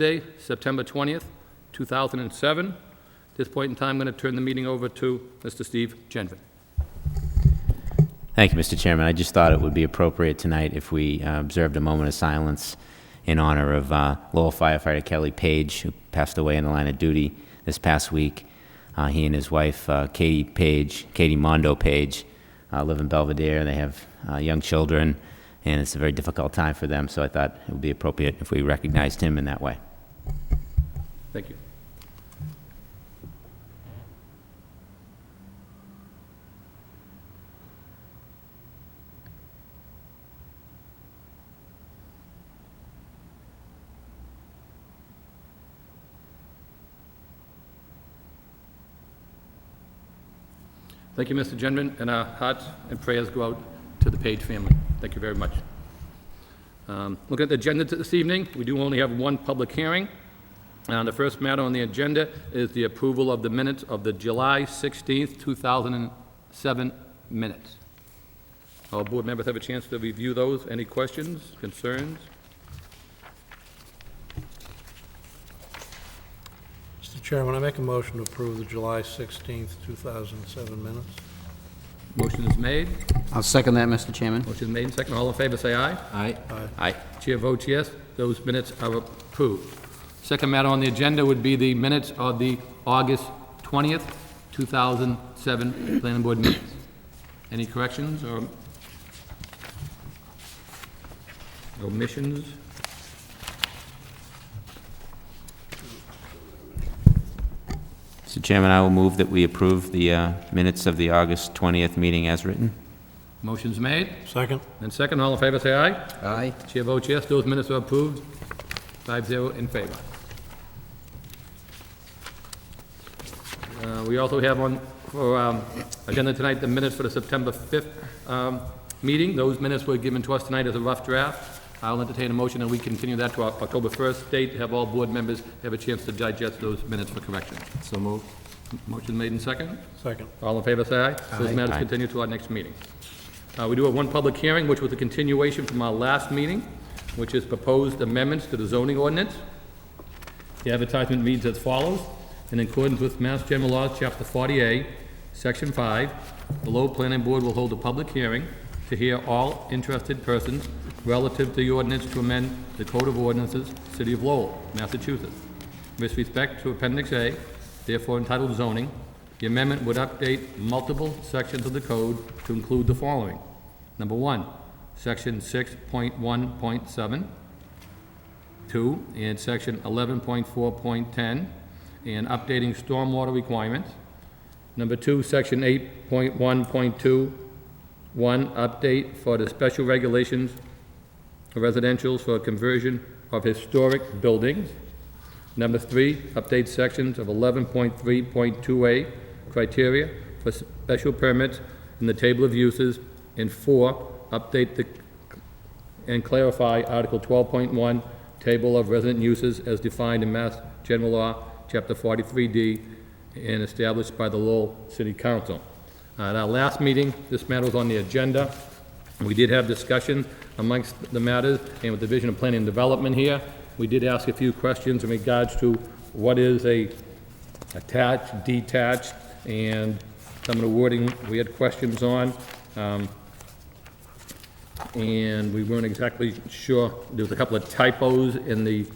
Day, September 20th, 2007. At this point in time, I'm going to turn the meeting over to Mr. Steve Genvin. Thank you, Mr. Chairman. I just thought it would be appropriate tonight if we observed a moment of silence in honor of Lowell firefighter Kelly Page, who passed away in the line of duty this past week. He and his wife, Katie Mondo Page, live in Belvedere. They have young children, and it's a very difficult time for them, so I thought it would be appropriate if we recognized him in that way. Thank you. Thank you, Mr. Genvin, and our hearts and prayers go out to the Page family. Thank you very much. Looking at the agenda this evening, we do only have one public hearing. The first matter on the agenda is the approval of the minutes of the July 16th, 2007 minutes. All board members have a chance to review those. Any questions, concerns? Mr. Chairman, I make a motion to approve the July 16th, 2007 minutes. Motion is made. I'll second that, Mr. Chairman. Motion is made and second. All in favor, say aye. Aye. Aye. Chair votes yes. Those minutes are approved. Second matter on the agenda would be the minutes of the August 20th, 2007 Planning Board meetings. Any corrections or omissions? Mr. Chairman, I will move that we approve the minutes of the August 20th meeting as written. Motion's made. Second. And second, all in favor, say aye. Aye. Chair votes yes. Those minutes are approved. 5-0 in favor. We also have on for agenda tonight the minutes for the September 5th meeting. Those minutes were given to us tonight as a rough draft. I'll entertain a motion and we continue that to our October 1st date, have all board members have a chance to digest those minutes for correction. So moved. Motion made in second. Second. All in favor, say aye. Those matters Aye. continue to our next meeting. We do have one public hearing, which was a continuation from our last meeting, which is proposed amendments to the zoning ordinance. The advertisement reads as follows. In accordance with Mass General Laws, Chapter 40A, Section 5, the Lowell Planning Board will hold a public hearing to hear all interested persons relative to the ordinance to amend the Code of Ordinances, City of Lowell, Massachusetts. With respect to Appendix A, therefore entitled Zoning, the amendment would update multiple sections of the code to include the following. Number 1, Section 6.1.7, 2, and Section 11.4.10, and updating stormwater requirements. Number 2, Section 8.1.2, 1, update for the special regulations for residentials for conversion of historic buildings. Number 3, update sections of 11.3.2A, criteria for special permits in the table of uses. And 4, update and clarify Article 12.1, table of resident uses as defined in Mass General Law, Chapter 43D, and established by the Lowell City Council. At our last meeting, this matter was on the agenda. We did have discussion amongst the matters, and with the Division of Planning and Development here, we did ask a few questions in regards to what is a attached, detached, and some of the wording we had questions on. And we weren't exactly sure. There was a couple of typos in the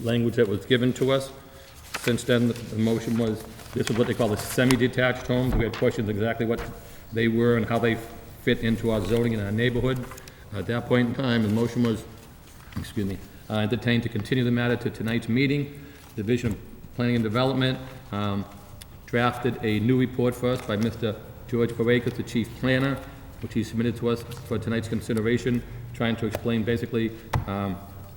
language that was given to us. Since then, the motion was, this is what they call the semi-detached homes. We had questions exactly what they were and how they fit into our zoning in our neighborhood. At that point in time, the motion was, entertained to continue the matter to tonight's meeting. Division of Planning and Development drafted a new report for us by Mr. George Varekas, the Chief Planner, which he submitted to us for tonight's consideration, trying to explain basically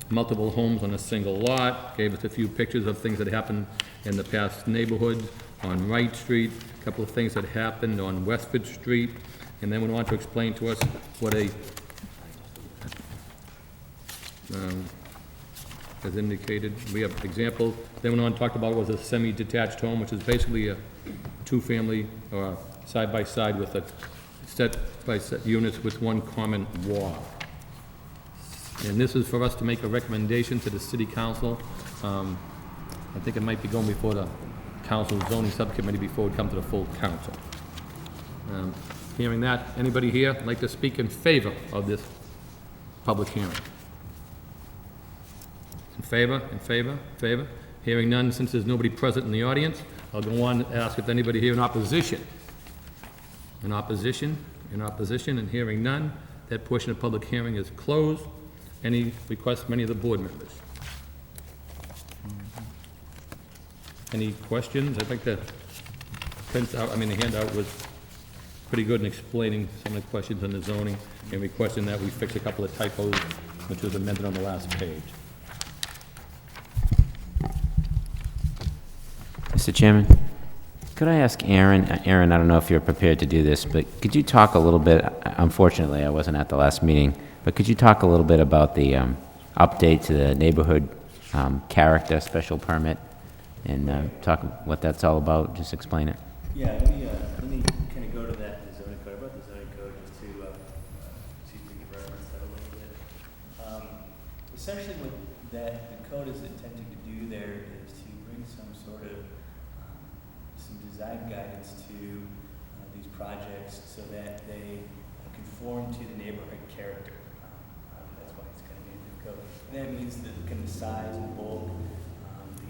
multiple homes on a single lot, gave us a few pictures of things that happened in the past neighborhoods on Wright Street, a couple of things that happened on Westford Street, and then went on to explain to us what a, as indicated, we have examples. Then went on and talked about what was a semi-detached home, which is basically a two-family or side-by-side with a set-by-set units with one common wall. And this is for us to make a recommendation to the City Council I think it might be going before the council zoning subcommittee before it comes to the full council. Hearing that, anybody here like to speak in favor of this public hearing? In favor, in favor, in favor? Hearing none, since there's nobody present in the audience, I'll go on and ask if anybody here in opposition. In opposition, in opposition, and hearing none, that portion of the public hearing is closed. Any requests from any of the board members? Any questions? I'd like to print out, the handout was pretty good in explaining some of the questions on the zoning and requesting that we fix a couple of typos, which was amended on the last page. Mr. Chairman, could I ask Aaron, I don't know if you're prepared to do this, but could you talk a little bit, unfortunately, I wasn't at the last meeting, but could you talk a little bit about the update to the neighborhood character special permit and talk what that's all about? Just explain it. Yeah, let me kind of go to that, the zoning code, about the zoning code, just to see if we can reference that a little bit. Essentially what the code is attempting to do there is to bring some sort of, some design guidance to these projects so that they conform to the neighborhood character. That's why it's kind of named the code. And that means that kind of the size and bulk,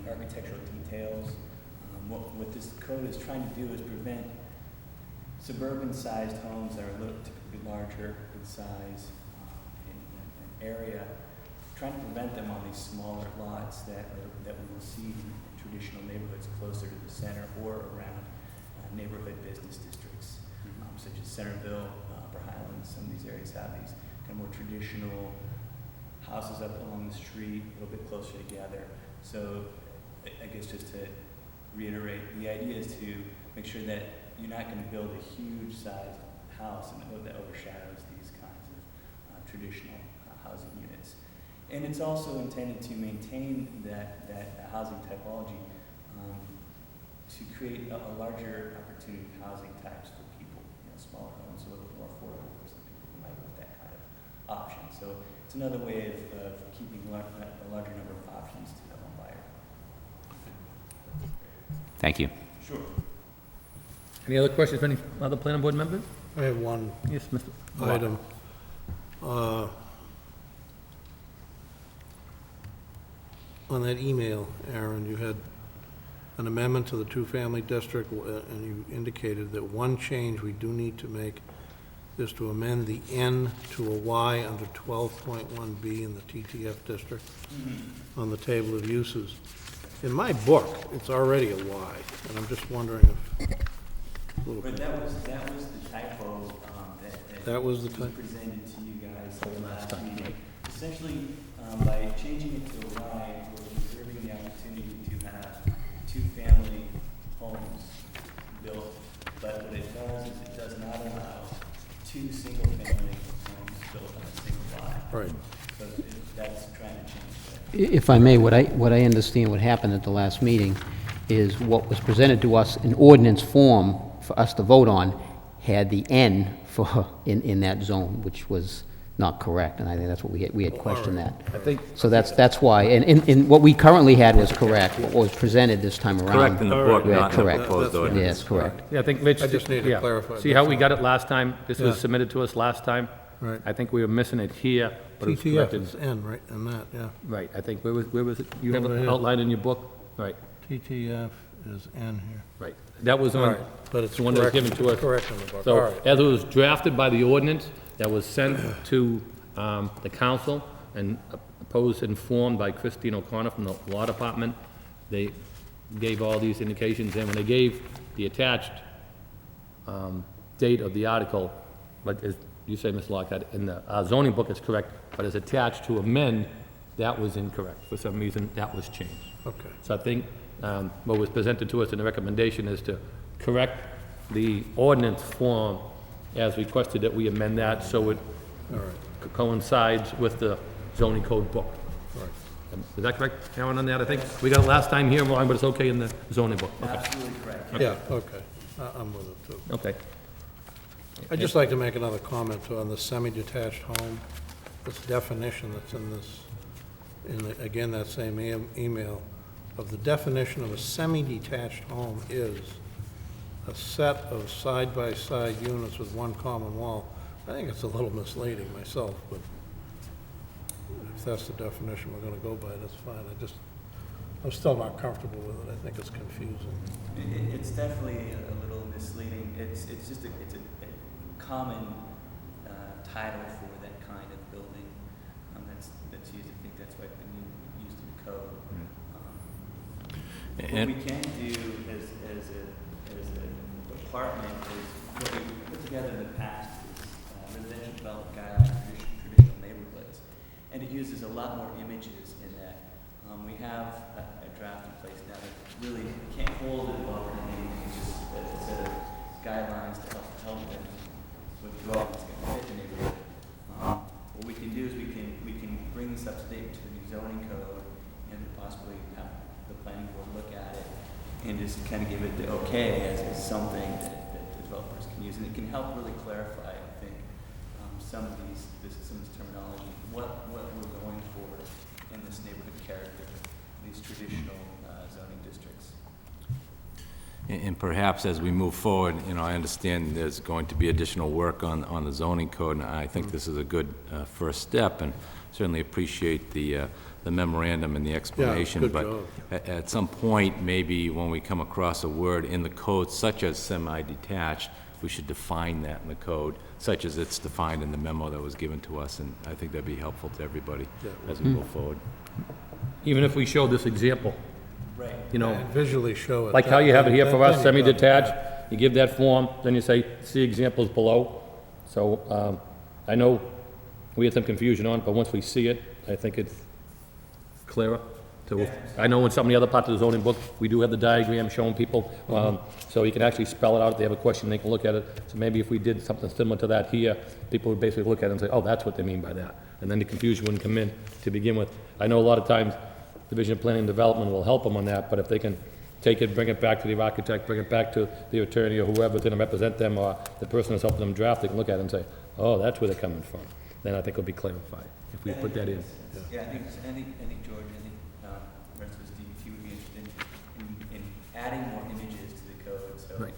the architectural details. What this code is trying to do is prevent suburban-sized homes that are typically larger in size in area, trying to prevent them on these smaller lots that we will see in traditional neighborhoods closer to the center or around neighborhood business districts, such as Centerville, Upper Highlands. Some of these areas have these kind of more traditional houses up along the street, a little bit closer together. So I guess just to reiterate, the idea is to make sure that you're not going to build a huge size house that overshadows these kinds of traditional housing units. And it's also intended to maintain that housing typology to create a larger opportunity housing types for people, smaller homes, a little bit more affordable for some people who might want that kind of option. So it's another way of keeping a larger number of options to the home buyer. Thank you. Sure. Any other questions from any other planning board members? I have one Yes, Mr. item. On that email, Aaron, you had an amendment to the two-family district, and you indicated that one change we do need to make is to amend the N to a Y under 12.1B in the TTF district on the table of uses. In my book, it's already a Y, and I'm just wondering if... But that was the typo That was the was presented to you guys at the last meeting. Essentially, by changing it to a Y, we're reserving the opportunity to have two-family homes built. But what it does is it does not allow two single-family homes built on a single lot. Right. So that's trying to change that. If I may, what I understand what happened at the last meeting is what was presented to us in ordinance form for us to vote on had the N for, in that zone, which was not correct, and I think that's what we had questioned that. I think So that's why, and what we currently had was correct, what was presented this time around. Correct in the book, Yeah, not in the correct. proposed ordinance. Yes, correct. Yeah, I think Mitch... I just need to yeah. clarify. See how we got it last time? This was Yeah. submitted to us last time? Right. I think we were missing it here, but it's TTF corrected. is N, right, and that, yeah. Right, I think, where was it? You have Over it here. outlined in your book? Right, TTF is N here. right. That was All on, right, but it's the one that was correct. given to us. Correct in the book, all So, right. as it was drafted by the ordinance, that was sent to the council and opposed and formed by Christine O'Connor from the Law Department, they gave all these indications, and when they gave the attached date of the article, but as you say, Ms. Lockhart, in the zoning book it's correct, but as attached to amend, that was incorrect. For some reason, that was changed. Okay. So I think what was presented to us in the recommendation is to correct the ordinance form as requested that we amend that so it All right, coincides with the zoning code book. all right. Is that correct, Aaron, on that? I think we got it last time here, wrong, but it's okay in the zoning book. Okay, Absolutely correct. Yeah, okay. I'm with it, too. okay. I'd just like to make another comment, too, on the semi-detached home. This definition that's in this, again, that same email, of the definition of a semi-detached home is a set of side-by-side units with one common wall. I think it's a little misleading myself, but if that's the definition we're gonna go by, that's fine. I'm still not comfortable with it. I think it's confusing. It's definitely a little misleading. It's just a common title for that kind of building that's used. I think that's why it's been used in the code. What we can do as a department is what we put together in the past is residential development guidelines for traditional neighborhoods, and it uses a lot more images in that. We have a draft in place now that really can't hold it above anything. It's just a set of guidelines to help them with developments that fit the neighborhood. What we can do is we can bring this up to date to the new zoning code and possibly have the planning board look at it and just kind of give it the okay as something that the developers can use, and it can help really clarify, I think, some of this terminology, what we're going for in this neighborhood character, these traditional zoning districts. And perhaps as we move forward, I understand there's going to be additional work on the zoning code, and I think this is a good first step, and certainly appreciate the memorandum and the explanation. good But job. at some point, maybe when we come across a word in the code such as semi-detached, we should define that in the code, such as it's defined in the memo that was given to us, and I think that'd be helpful to everybody as we move forward. Even if we show this example, Right. And visually show it. like how you have it here for us, Then you got it. semi-detached, you give that form, then you say, see examples below. So, I know we had some confusion on it, but once we see it, I think it's clearer. I know in some of the other parts of the zoning book, we do have the diagram showing people, so you can actually spell it out. If they have a question, they can look at it. So maybe if we did something similar to that here, people would basically look at it and say, oh, that's what they mean by that. And then the confusion wouldn't come in to begin with. I know a lot of times, Division of Planning and Development will help them on that, but if they can take it, bring it back to the architect, bring it back to the attorney or whoever's gonna represent them, or the person that's helping them draft, they can look at it and say, oh, that's where they're coming from. Then I think it'll be clarified, if we put that in. Yeah, I think George, the rest of us, DEP would be interested in adding more images to the code, so Right.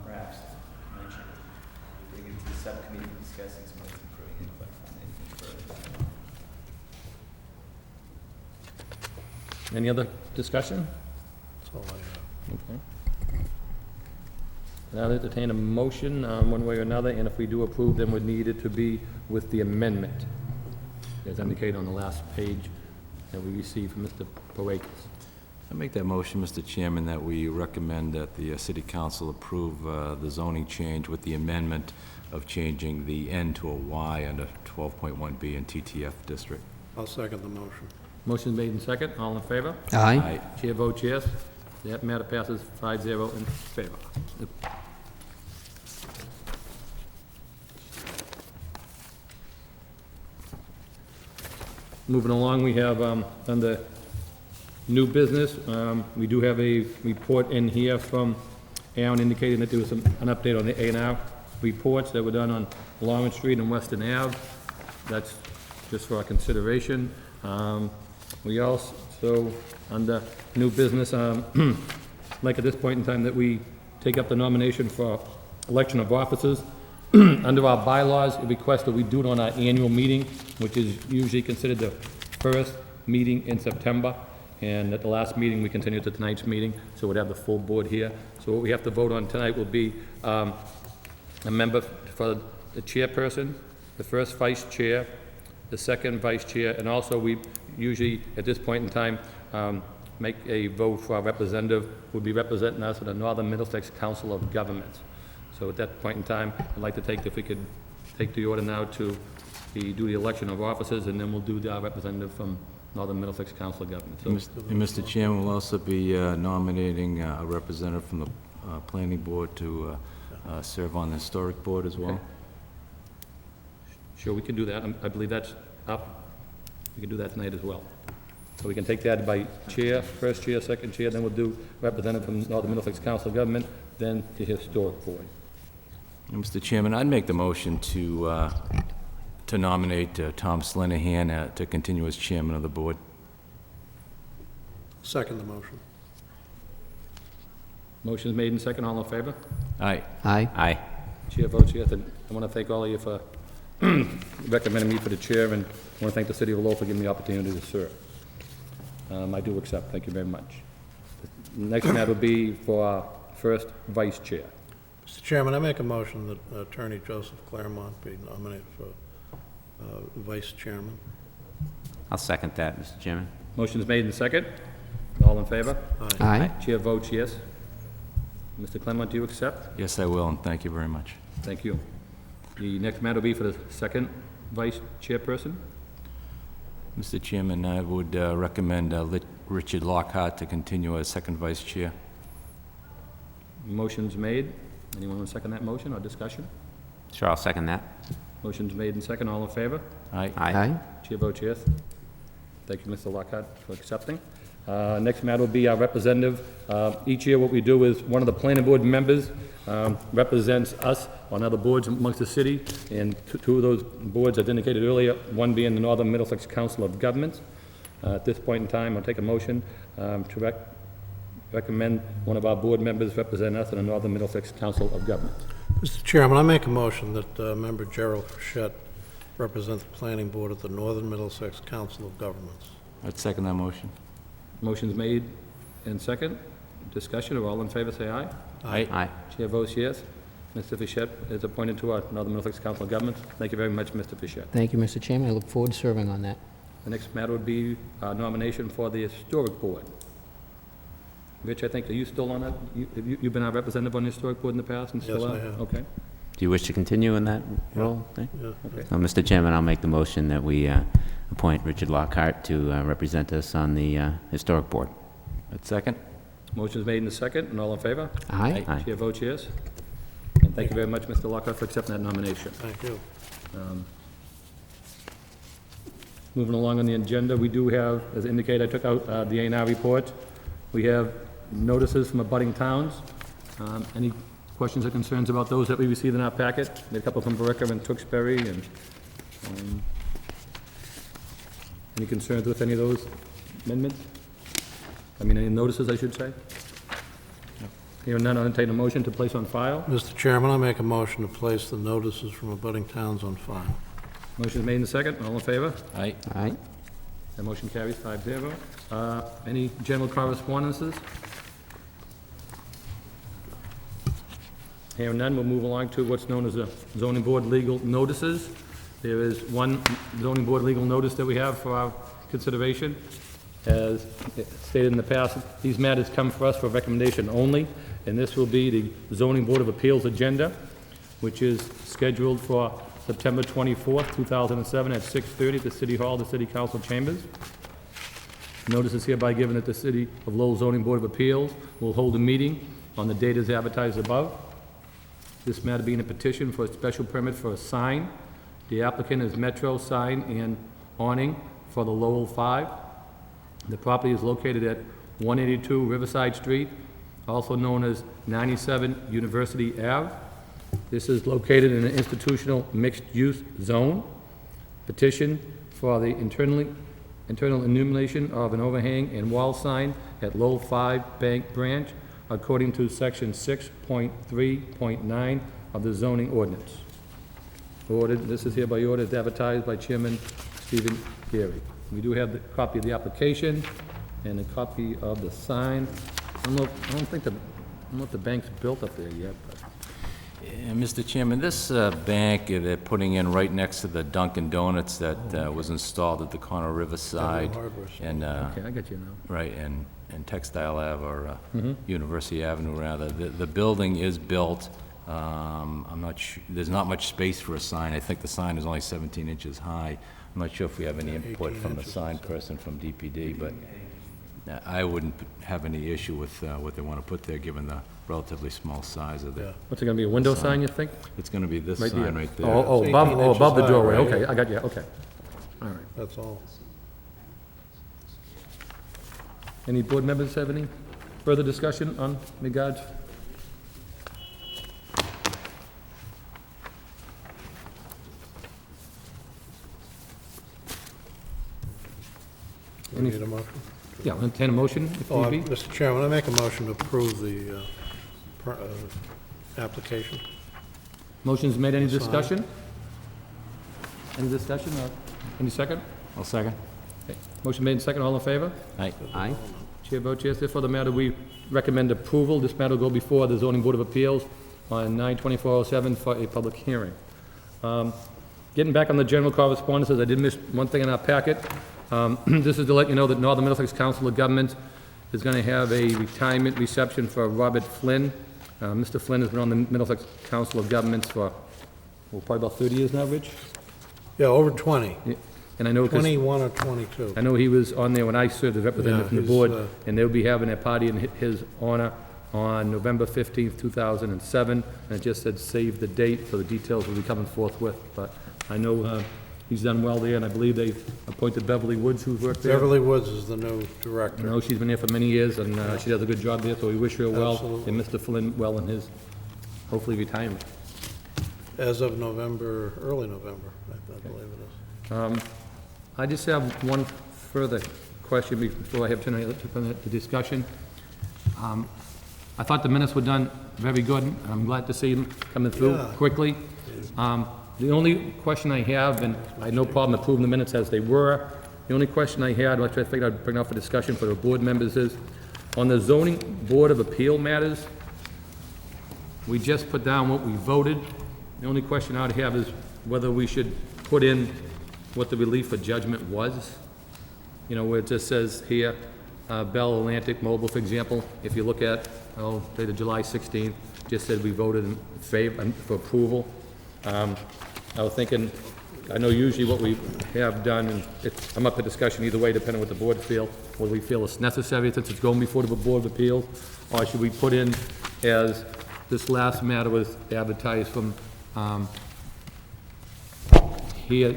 Perhaps mention, bring it to the subcommittee discussing some ways of improving it, but anything further. Any other discussion? That's all I have. Okay. Now entertain a motion, one way or another, and if we do approve, then would need it to be with the amendment, as indicated on the last page that we received from Mr. Poakis. I make that motion, Mr. Chairman, that we recommend that the City Council approve the zoning change with the amendment of changing the N to a Y under 12.1B in TTF district. I'll second the motion. Motion made in second, all in favor? Aye. Chair votes yes. That matter passes 5-0 in favor. Moving along, we have, under new business, we do have a report in here from Aaron indicating that there was an update on the A&R reports that were done on Lawrence Street and Weston Ave. That's just for our consideration. We also, under new business, like at this point in time, that we take up the nomination for election of officers. Under our bylaws, it requests that we do it on our annual meeting, which is usually considered the first meeting in September. And at the last meeting, we continued to tonight's meeting, so we'd have the full board here. So what we have to vote on tonight will be a member for the chairperson, the first vice chair, the second vice chair, and also we usually, at this point in time, make a vote for our representative, who would be representing us at the Northern Middlesex Council of Governments. So at that point in time, I'd like to take, if we could take the order now to do the election of officers, and then we'll do our representative from Northern Middlesex Council of Governments. So, And Mr. Chairman, we'll also be nominating a representative from the Planning Board to serve on the Historic Board as well. Okay. Sure, we can do that. I believe that's up. We can do that tonight as well. So we can take that by chair, first chair, second chair, then we'll do representative from Northern Middlesex Council of Government, then the Historic Board. And Mr. Chairman, I'd make the motion to nominate Tom Slinahan to continue as chairman of the board. Second the motion. Motion's made and second, all in favor? Aye. Aye. Aye. Chair votes yes, and I want to thank all of you for recommending me for the chair, and I want to thank the city of Lowell for giving me the opportunity to serve. I do accept, thank you very much. Next matter will be for our first vice chair. Mr. Chairman, I make a motion that Attorney Joseph Claremont be nominated for vice chairman. I'll second that, Mr. Chairman. Motion's made and second, all in favor? Aye. Chair votes yes. Mr. Clement, do you accept? Yes, I will, and thank you very much. Thank you. The next matter will be for the second vice chairperson. Mr. Chairman, I would recommend Richard Lockhart to continue as second vice chair. Motion's made. Anyone want to second that motion or discussion? Sure, I'll second that. Motion's made and second, all in favor? Aye. Aye. Chair votes yes. Thank you, Mr. Lockhart, for accepting. Next matter will be our representative. Each year, what we do is, one of the planning board members represents us on other boards amongst the city, and two of those boards, as indicated earlier, one being the Northern Middlesex Council of Governments. At this point in time, I'll take a motion to recommend one of our board members represent us in the Northern Middlesex Council of Governments. Mr. Chairman, I make a motion that member Gerald Frechette represent the planning board at the Northern Middlesex Council of Governments. I'd second that motion. Motion's made and second. Discussion, or all in favor, say aye. Aye. Chair votes yes. Mr. Fischett is appointed to our Northern Middlesex Council of Governments. Thank you very much, Mr. Fischett. Thank you, Mr. Chairman. I look forward to serving on that. The next matter would be our nomination for the Historic Board. Rich, I think, are you still on that? You've been our representative on the Historic Board in the past and still Yes, are? I have. Okay, Do you wish to continue in that role? Yeah. okay. So, Mr. Chairman, I'll make the motion that we appoint Richard Lockhart to represent us on the Historic Board. I'd second. Motion's made in the second, and all in favor? Aye. Aye. Chair votes yes. And thank you very much, Mr. Lockhart, for accepting that nomination. Thank you. Moving along on the agenda, we do have, as indicated, I took out the A&R report. We have notices from abutting towns. Any questions or concerns about those that we received in our packet? We had a couple from Barica and Tewksbury, and any concerns with any of those amendments? I mean, any notices, I should say? Hearing none, I'll entertain a motion to place on file. Mr. Chairman, I make a motion to place the notices from abutting towns on file. Motion is made in the second. All in favor? Aye. Aye. That motion carries 5-0. Any general correspondences? Hearing none, we'll move along to what's known as the zoning board legal notices. There is one zoning board legal notice that we have for our consideration. As stated in the past, these matters come for us for recommendation only, and this will be the zoning board of appeals agenda, which is scheduled for September 24th, 2007 at 6:30 at the City Hall, the City Council Chambers. Notice is hereby given that the City of Lowell Zoning Board of Appeals will hold a meeting on the date as advertised above. This matter being a petition for a special permit for a sign. The applicant is Metro Sign and Awning for the Lowell 5. The property is located at 182 Riverside Street, also known as 97 University Ave. This is located in an institutional mixed-use zone. Petition for the internal illumination of an overhang and wall sign at Lowell 5 Bank Branch, according to section 6.3.9 of the zoning ordinance. Ordered, this is hereby ordered, advertised by Chairman Stephen Geary. We do have the copy of the application and a copy of the sign. I don't know if the bank's built up there yet, but. Yeah, Mr. Chairman, this bank they're putting in right next to the Dunkin' Donuts that was installed at the corner of Riverside Hardware store. and, Okay, I got you now. right, and Textile Ave, or University Avenue, rather. The building is built. I'm not sure, there's not much space for a sign. I think the sign is only 17 inches high. I'm not sure if we have any input 18 from the inches. sign person from DPD, but I wouldn't have any issue with what they want to put there, given the relatively small size of Yeah. it. What's it gonna be, a window sign, you think? It's going to be this Right sign there. right there. Oh, It's above, 18 oh, above the inches high, doorway, right? okay, I got you, okay. All right. That's all. Any board members have any further discussion on regards? Do we need a motion? Yeah, I'll entertain a motion if Oh, need be. Mr. Chairman, I make a motion to approve the application. Motion's made, any Sign. discussion? Any discussion, or any second? I'll second. Okay. Motion made and second, all in favor? Aye. Aye. Chair votes yes. Therefore, the matter, we recommend approval. This matter will go before the zoning board of appeals on 9/24/07 for a public hearing. Getting back on the general correspondences, I did miss one thing in our packet. This is to let you know that Northern Middlesex Council of Governments is going to have a retirement reception for Robert Flynn. Mr. Flynn has been on the Middlesex Council of Governments for, well, probably about 30 years now, Rich? Yeah, over 20, Yeah. And I know, 'cause 21 or 22. I know he was on there when I served as representative Yeah, from the he's, board, and they'll be having a party in his honor on November 15th, 2007, and it just said save the date, so the details will be coming forthwith. But I know he's done well there, and I believe they appointed Beverly Woods, who's worked there. Beverly Woods is the new I director. know she's been there for many years, and she does a good job there, so we wish her well, Absolutely. and Mr. Flynn well in his, hopefully, retirement. As of November, early November, I believe it is. I just have one further question before I have tonight the discussion. I thought the minutes were done very good, and I'm glad to see them coming through Yeah. quickly. The only question I have, and I had no problem approving the minutes as they were, the only question I had, which I figured I'd bring up for discussion for the board members, is on the zoning board of appeal matters, we just put down what we voted. The only question I'd have is whether we should put in what the relief for judgment was. You know, where it just says here, Bell Atlantic Mobile, for example, if you look at, say the July 16th, just said we voted in favor, for approval. I was thinking, I know usually what we have done, and I'm up for discussion either way, depending on what the board feel, whether we feel it's necessary since it's going before the Board of Appeals, or should we put in as this last matter was advertised from, here,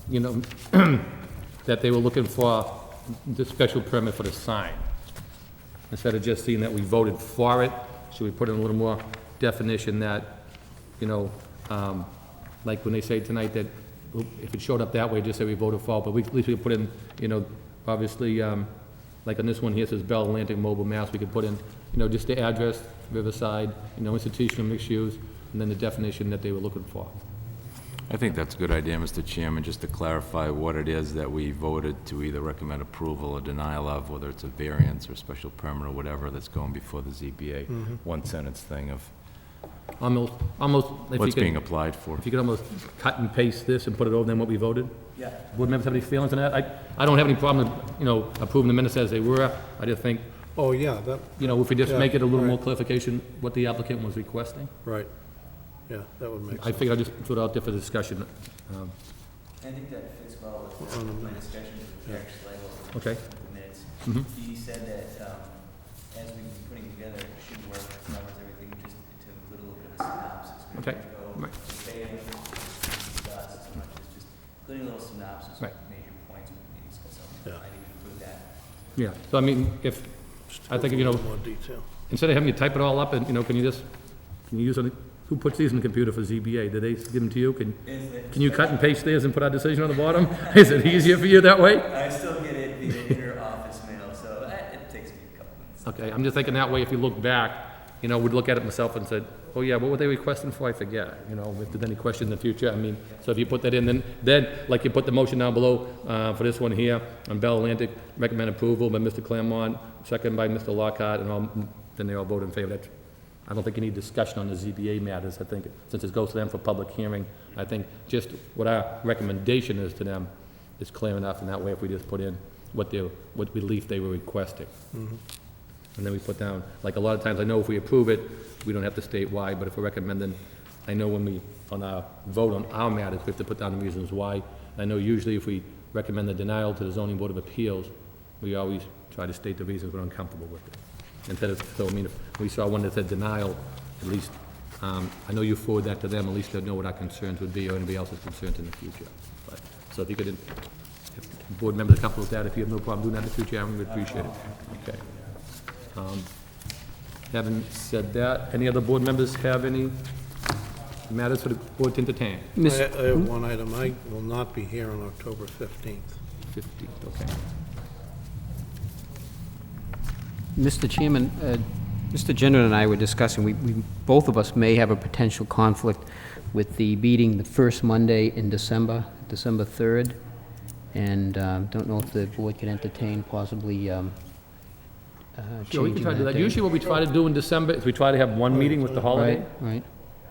you know, that they were looking for the special permit for the sign. Instead of just seeing that we voted for it, should we put in a little more definition that, you know, like when they say tonight that if it showed up that way, just say we voted for it, but at least we could put in, you know, obviously, like on this one here, it says Bell Atlantic Mobile Mass, we could put in, you know, just the address, Riverside, you know, institutional mixed use, and then the definition that they were looking for. I think that's a good idea, Mr. Chairman, just to clarify what it is that we voted to either recommend approval or denial of, whether it's a variance or special permit or whatever that's going before the ZBA. One sentence thing of Almost, if you what's being could, applied for. if you could almost cut and paste this and put it over then what we voted. Yeah. Board members have any feelings on that? I don't have any problem, you know, approving the minutes as they were. I just think, Oh, yeah, that, you know, if we just Yeah, make it a little more right. clarification, what the applicant was requesting. right. Yeah, that would make I sense. figured I'd just put it out there for discussion. I think that fits well with my discussion with Eric Slagle. Okay. The minutes. Mhm. He said that, as we've been putting together, it should work, covers everything, just to include a little bit of a synopsis. We Okay. don't go Right. verbatim, discuss so much, it's just including a little synopsis Right. of major points we need to discuss. So Yeah. I didn't include that. Yeah, so I mean, if, I think, you know, More detail. instead of having you type it all up and, you know, can you use any, who puts these in the computer for ZBA? Do they give them to you? Can you cut and paste theirs and put our decision on the bottom? Is it easier for you that way? I still get it via inter-office mail, so it takes me a couple minutes. Okay, I'm just thinking that way, if you look back, you know, would look at it myself and said, oh yeah, what were they requesting for? I forget, you know, if there's any question in the future, I mean, so if you put that in, then, like you put the motion down below, for this one here, on Bell Atlantic, recommend approval by Mr. Claremont, second by Mr. Lockhart, and all, then they all vote in favor. That's, I don't think you need discussion on the ZBA matters. I think, since it goes to them for public hearing, I think just what our recommendation is to them is clear enough, and that way if we just put in what relief they were requesting. And then we put down, like a lot of times, I know if we approve it, we don't have to state why, but if we're recommending, I know when we, on our vote on our matters, we have to put down the reasons why. I know usually if we recommend the denial to the zoning board of appeals, we always try to state the reasons we're uncomfortable with it. Instead of, so I mean, if we saw one that said denial, at least, I know you forward that to them, at least they'll know what our concerns would be, or anybody else's concerns in the future. But, so if you could, if board members are comfortable with that, if you have no problem doing that in the future, Aaron, we'd appreciate it. Okay. Having said that, any other board members have any matters for the board to entertain? I have one item. I will not be here on October 15th. 15th, okay. Mr. Chairman, Mr. Gendron and I were discussing, both of us may have a potential conflict with the meeting the first Monday in December, December 3rd, and don't know if the board can entertain possibly Sure, we can changing try to do that that. date. Usually what we try to do in December is we try to have one meeting with the holiday. Right,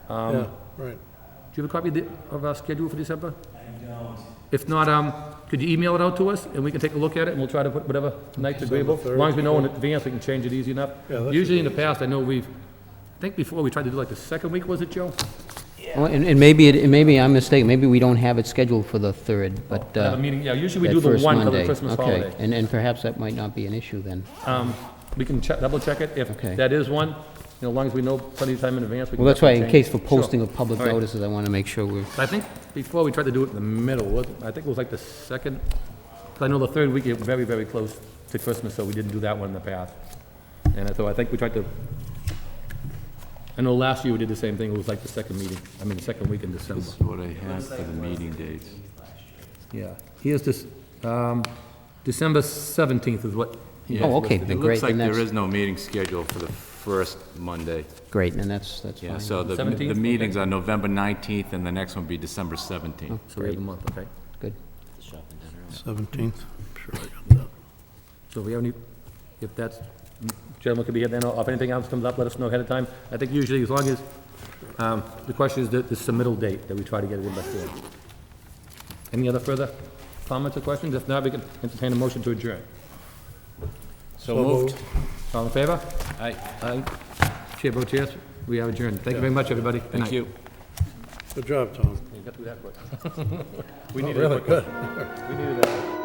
right. Yeah, right. Do you have a copy of our schedule for December? I don't. If not, could you email it out to us, and we can take a look at it, and we'll try to put whatever night's agreeable? As long as we know in advance, we can change it easy enough. Yeah, that should Usually in be the past, I know I think before we tried to do like the second week, was it, Joe? Well, and maybe I'm mistaken, maybe we don't have it scheduled for the 3rd, but... Have a meeting, yeah, usually we that do the first one for the Monday. Christmas Okay, holiday. and perhaps that might not be an issue then. We can double check it. If Okay. that is one, as long as we know plenty of time in advance, we can Well, that's why, in definitely case for change it. Sure. posting of public All right. notices, I want to make sure we're... I think before we tried to do it in the middle, I think it was like the second, 'cause I know the third week, is very, very close to Christmas, so we didn't do that one in the past. And so I think we tried to, I know last year we did the same thing, it was like the second meeting, the second week in December. This is what I have for the meeting dates. Yeah, here's this, December 17th is what. he has Oh, okay, listed. then It great, looks like then there that's- is no meeting scheduled for the first Monday. Great, and that's Yeah, fine. so the 17th? meetings are November 19th, and the next one will be December 17th. So we have a month, okay. Good. 17th? Sure, I got that. So if we have any, if that's, gentlemen could be here then, or if anything else comes up, let us know ahead of time. I think usually as long as, the question is the submittal date, that we try to get it in before. Any other further comments or questions? If not, we can entertain a motion to adjourn. So moved. All in favor? Aye. Aye. Chair votes yes, we are adjourned. Thank you very much, everybody. Good Thank night. you. Good job, Tom. You got through that quick. We Oh, needed really it quick. good. We needed that.